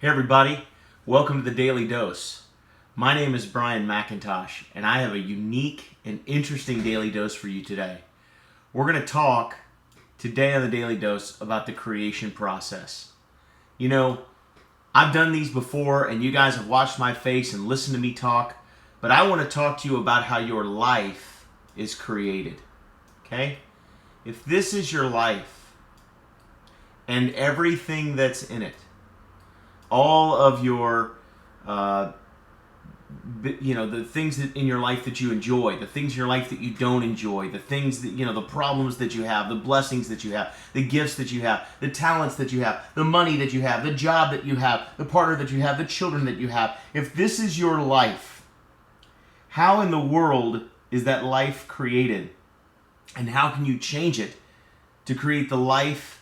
Hey everybody, welcome to the Daily Dose. My name is Brian McIntosh, and I have a unique and interesting Daily Dose for you today. We're going to talk today on the Daily Dose about the creation process. You know, I've done these before, and you guys have watched my face and listened to me talk, but I want to talk to you about how your life is created. Okay? If this is your life and everything that's in it, all of your, the things that in your life that you enjoy, the things in your life that you don't enjoy, the things that, the problems that you have, the blessings that you have, the gifts that you have, the talents that you have, the money that you have, the job that you have, the partner that you have, the children that you have. If this is your life, how in the world is that life created? And how can you change it to create the life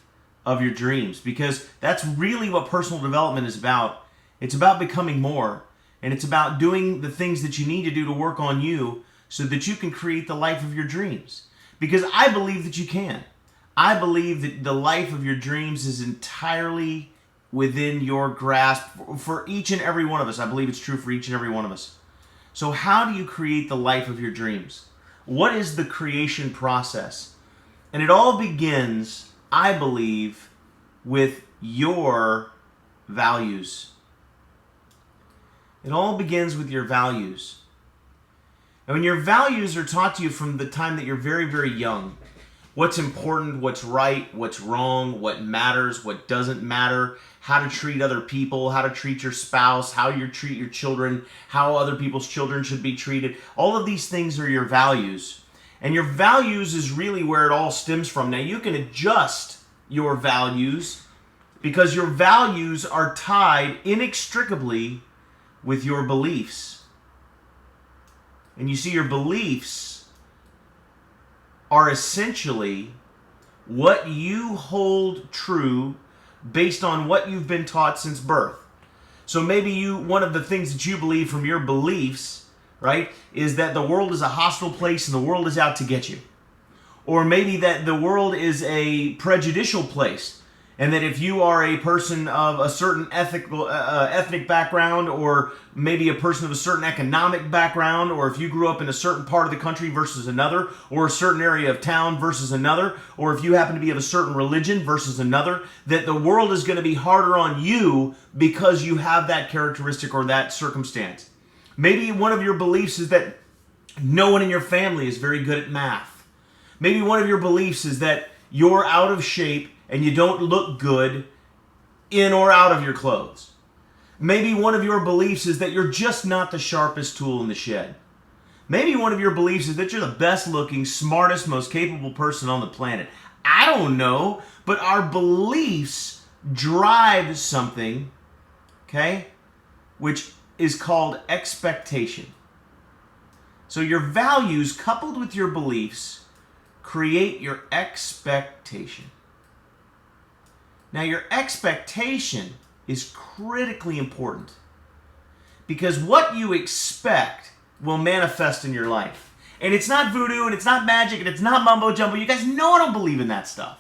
of your dreams? Because that's really what personal development is about. It's about becoming more, and it's about doing the things that you need to do to work on you so that you can create the life of your dreams. Because I believe that you can. I believe that the life of your dreams is entirely within your grasp for each and every one of us. I believe it's true for each and every one of us. So how do you create the life of your dreams? What is the creation process? And it all begins, I believe, with your values. It all begins with your values. And when your values are taught to you from the time that you're very, very young, what's important, what's right, what's wrong, what matters, what doesn't matter, how to treat other people, how to treat your spouse, how you treat your children, how other people's children should be treated, all of these things are your values. And your values is really where it all stems from. Now, you can adjust your values because your values are tied inextricably with your beliefs. And you see, your beliefs are essentially what you hold true based on what you've been taught since birth. So maybe one of the things that you believe from your beliefs, right, is that the world is a hostile place and the world is out to get you. Or maybe that the world is a prejudicial place, and that if you are a person of a certain ethnic background, or maybe a person of a certain economic background, or if you grew up in a certain part of the country versus another, or a certain area of town versus another, or if you happen to be of a certain religion versus another, that the world is going to be harder on you because you have that characteristic or that circumstance. Maybe one of your beliefs is that no one in your family is very good at math. Maybe one of your beliefs is that you're out of shape and you don't look good in or out of your clothes. Maybe one of your beliefs is that you're just not the sharpest tool in the shed. Maybe one of your beliefs is that you're the best looking, smartest, most capable person on the planet. I don't know, but our beliefs drive something, okay, which is called expectation. So your values coupled with your beliefs create your expectation. Now your expectation is critically important because what you expect will manifest in your life. And it's not voodoo and it's not magic and it's not mumbo jumbo. You guys know I don't believe in that stuff.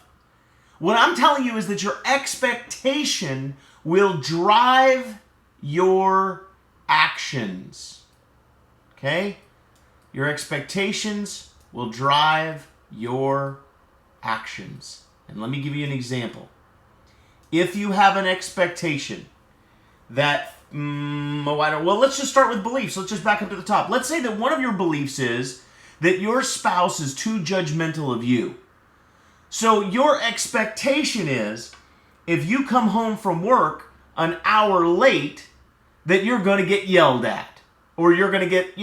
What I'm telling you is that your expectation will drive your actions. Okay? Your expectations will drive your actions. And let me give you an example. If you have an expectation that, let's just start with beliefs. Let's just back up to the top. Let's say that one of your beliefs is that your spouse is too judgmental of you. So your expectation is if you come home from work an hour late, that you're going to get yelled at, or you're going to get,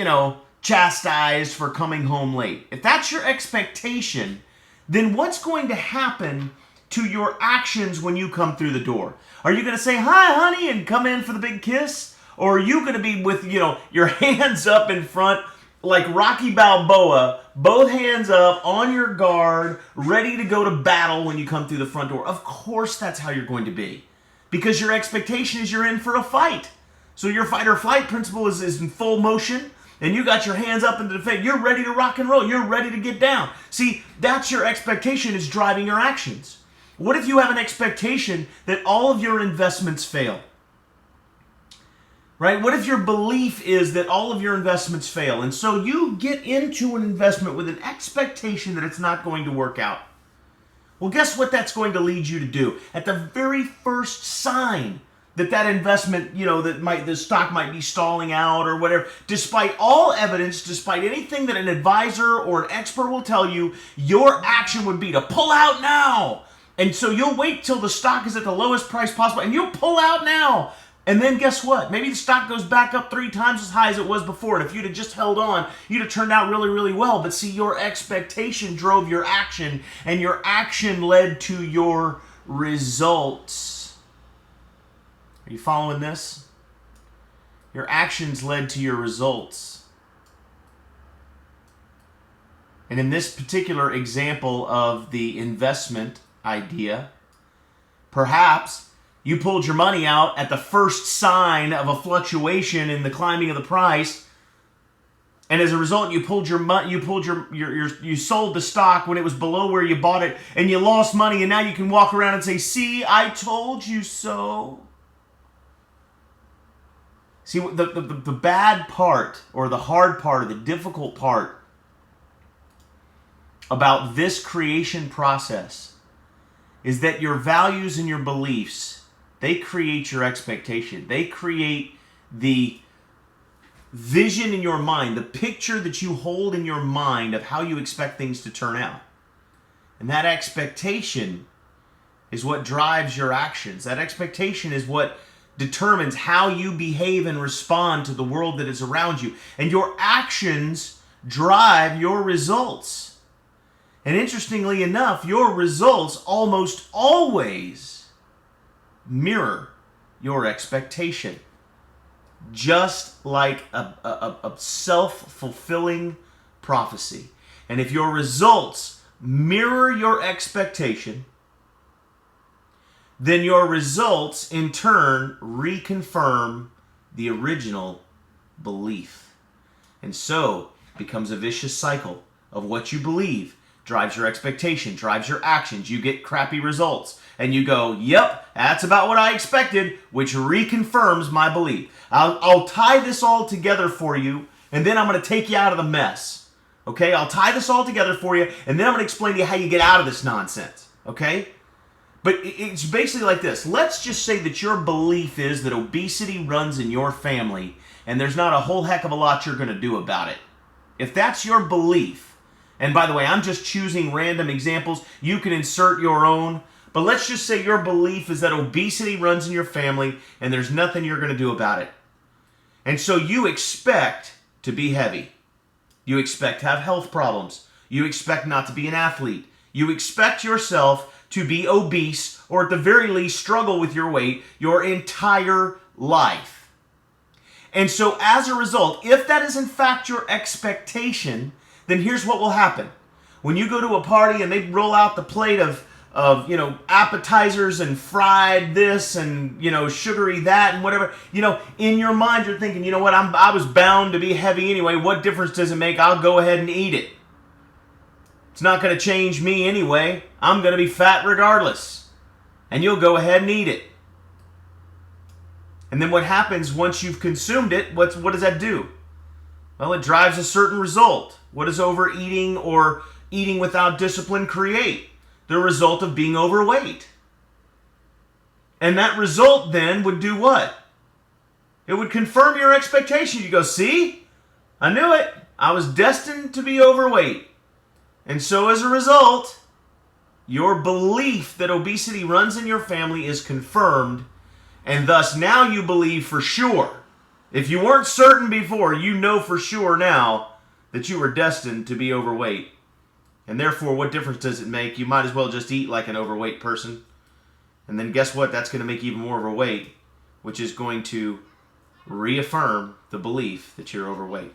chastised for coming home late. If that's your expectation, then what's going to happen to your actions when you come through the door? Are you going to say, "Hi, honey," and come in for the big kiss? Or are you going to be with, your hands up in front like Rocky Balboa, both hands up, on your guard, ready to go to battle when you come through the front door? Of course that's how you're going to be. Because your expectation is you're in for a fight. So your fight or flight principle is in full motion, and you got your hands up into the face. You're ready to rock and roll. You're ready to get down. See, that's your expectation is driving your actions. What if you have an expectation that all of your investments fail? right? What if your belief is that all of your investments fail? And so you get into an investment with an expectation that it's not going to work out. Well, guess what that's going to lead you to do? At the very first sign that investment, the stock might be stalling out or whatever, despite all evidence, despite anything that an advisor or an expert will tell you, your action would be to pull out now. And so you'll wait till the stock is at the lowest price possible and you'll pull out now. And then guess what? Maybe the stock goes back up 3 times as high as it was before. And if you'd have just held on, you'd have turned out really, really well. But see, your expectation drove your action, and your action led to your results. Are you following this? Your actions led to your results. And in this particular example of the investment idea, perhaps you pulled your money out at the first sign of a fluctuation in the climbing of the price, and as a result, you sold the stock when it was below where you bought it, and you lost money, and now you can walk around and say, "See, I told you so." See, the bad part, or the hard part, or the difficult part about this creation process is that your values and your beliefs, they create your expectation. They create the vision in your mind, the picture that you hold in your mind of how you expect things to turn out. And that expectation is what drives your actions. That expectation is what determines how you behave and respond to the world that is around you. And your actions drive your results. And interestingly enough, your results almost always mirror your expectation. Just like a self-fulfilling prophecy. And if your results mirror your expectation, then your results in turn reconfirm the original belief. And so it becomes a vicious cycle of what you believe drives your expectation, drives your actions. You get crappy results. And you go, "Yep, that's about what I expected," which reconfirms my belief. I'll tie this all together for you, and then I'm going to take you out of the mess. Okay? I'll tie this all together for you, and then I'm going to explain to you how you get out of this nonsense. Okay? But it's basically like this. Let's just say that your belief is that obesity runs in your family, and there's not a whole heck of a lot you're going to do about it. If that's your belief, and by the way, I'm just choosing random examples. You can insert your own. But let's just say your belief is that obesity runs in your family and there's nothing you're going to do about it. And so you expect to be heavy. You expect to have health problems. You expect not to be an athlete. You expect yourself to be obese, or at the very least struggle with your weight your entire life. And so as a result, if that is in fact your expectation, then here's what will happen. When you go to a party and they roll out the plate of appetizers and fried this and, sugary that and whatever, in your mind you're thinking, you know what, I was bound to be heavy anyway. What difference does it make? I'll go ahead and eat it. It's not going to change me anyway. I'm going to be fat regardless. And you'll go ahead and eat it. And then what happens once you've consumed it, what does that do? Well, it drives a certain result. What does overeating or eating without discipline create? The result of being overweight. And that result then would do what? It would confirm your expectation. You go, "See? I knew it. I was destined to be overweight." And so as a result, your belief that obesity runs in your family is confirmed, and thus now you believe for sure. If you weren't certain before, you know for sure now that you were destined to be overweight. And therefore, what difference does it make? You might as well just eat like an overweight person. And then guess what? That's going to make you even more overweight, which is going to reaffirm the belief that you're overweight.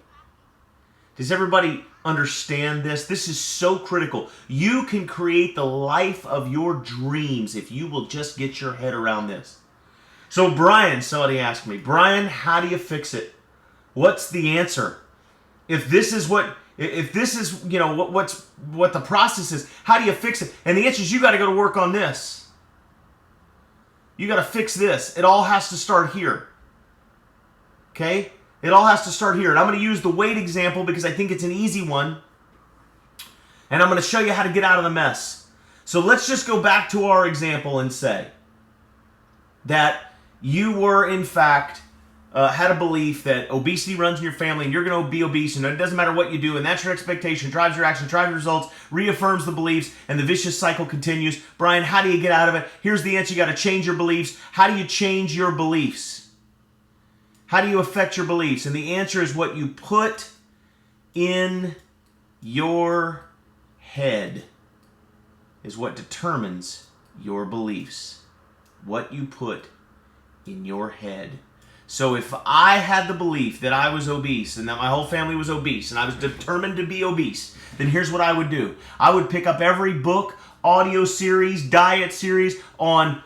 Does everybody understand this? This is so critical. You can create the life of your dreams if you will just get your head around this. So Brian, somebody asked me, "Brian, how do you fix it? What's the answer? If this is what the process is, how do you fix it?" And the answer is you got to go to work on this. You got to fix this. It all has to start here. Okay? It all has to start here. And I'm going to use the weight example because I think it's an easy one. And I'm going to show you how to get out of the mess. So let's just go back to our example and say that you were, in fact, had a belief that obesity runs in your family and you're going to be obese and it doesn't matter what you do, and that's your expectation, drives your action, drives your results, reaffirms the beliefs, and the vicious cycle continues. Brian, how do you get out of it? Here's the answer. You got to change your beliefs. How do you change your beliefs? How do you affect your beliefs? And the answer is what you put in your head is what determines your beliefs. What you put in your head. So if I had the belief that I was obese and that my whole family was obese and I was determined to be obese, then here's what I would do. I would pick up every book, audio series, diet series on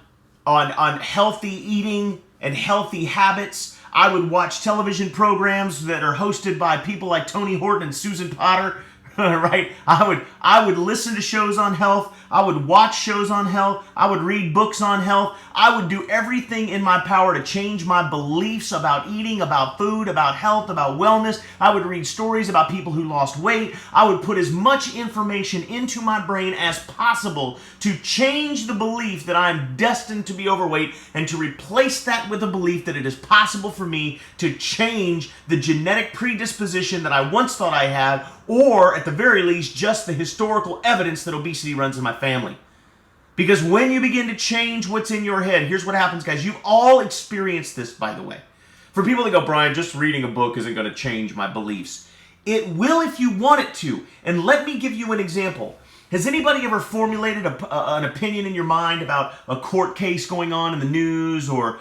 healthy eating and healthy habits. I would watch television programs that are hosted by people like Tony Horton and Susan Potter. Right? I would listen to shows on health. I would watch shows on health. I would read books on health. I would do everything in my power to change my beliefs about eating, about food, about health, about wellness. I would read stories about people who lost weight. I would put as much information into my brain as possible to change the belief that I'm destined to be overweight and to replace that with a belief that it is possible for me to change the genetic predisposition that I once thought I had, or at the very least, just the historical evidence that obesity runs in my family. Because when you begin to change what's in your head, here's what happens, guys. You've all experienced this, by the way. For people that go, Brian, just reading a book isn't going to change my beliefs. It will if you want it to. And let me give you an example. Has anybody ever formulated an opinion in your mind about a court case going on in the news, or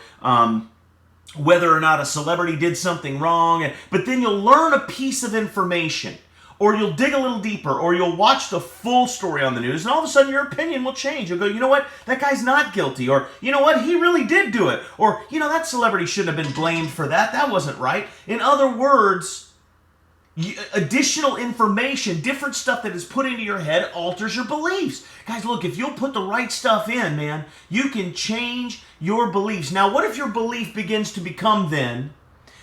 whether or not a celebrity did something wrong? But then you'll learn a piece of information, or you'll dig a little deeper, or you'll watch the full story on the news, and all of a sudden your opinion will change. You'll go, you know what, that guy's not guilty, or you know what, he really did do it, or you know, that celebrity shouldn't have been blamed for that, that wasn't right. In other words, additional information, different stuff that is put into your head alters your beliefs. Guys, look, if you'll put the right stuff in, man, you can change your beliefs. Now, what if your belief begins to become then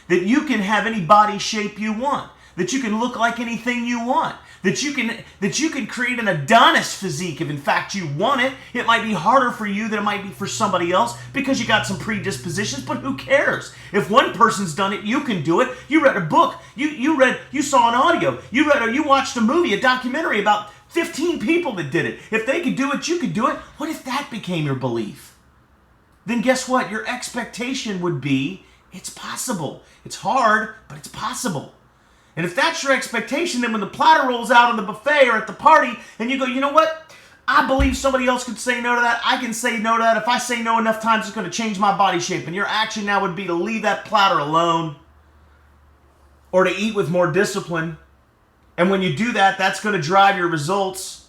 that you can have any body shape you want? That you can look like anything you want, that you can create an Adonis physique if in fact you want it. It might be harder for you than it might be for somebody else because you got some predispositions, but who cares? If one person's done it, you can do it. You read a book, you saw an audio, you watched a movie, a documentary about 15 people that did it. If they could do it, you could do it. What if that became your belief? Then guess what? Your expectation would be, it's possible. It's hard, but it's possible. And if that's your expectation, then when the platter rolls out on the buffet or at the party, and you go, you know what? I believe somebody else could say no to that. I can say no to that. If I say no enough times, it's going to change my body shape. And your action now would be to leave that platter alone, or to eat with more discipline. And when you do that, that's going to drive your results.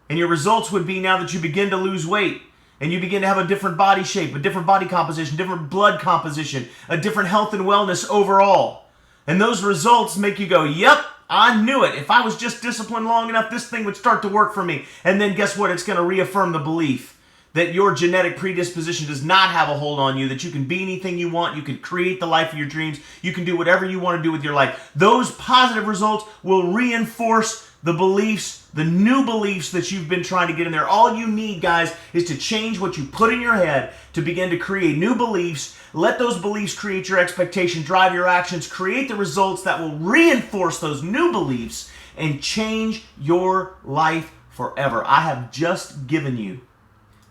And your results would be now that you begin to lose weight, and you begin to have a different body shape, a different body composition, different blood composition, a different health and wellness overall. And those results make you go, yep, I knew it. If I was just disciplined long enough, this thing would start to work for me. And then guess what? It's going to reaffirm the belief that your genetic predisposition does not have a hold on you, that you can be anything you want, you can create the life of your dreams, you can do whatever you want to do with your life. Those positive results will reinforce the beliefs, the new beliefs that you've been trying to get in there. All you need, guys, is to change what you put in your head to begin to create new beliefs. Let those beliefs create your expectation, drive your actions, create the results that will reinforce those new beliefs and change your life forever. I have just given you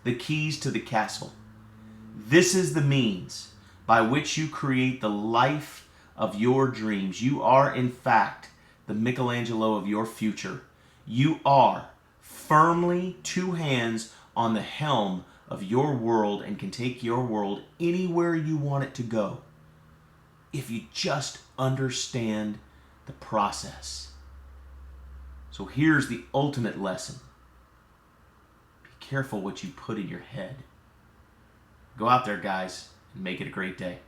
the keys to the castle. This is the means by which you create the life of your dreams. You are, in fact, the Michelangelo of your future. You are firmly 2 hands on the helm of your world and can take your world anywhere you want it to go if you just understand the process. So here's the ultimate lesson. Be careful what you put in your head. Go out there, guys, and make it a great day.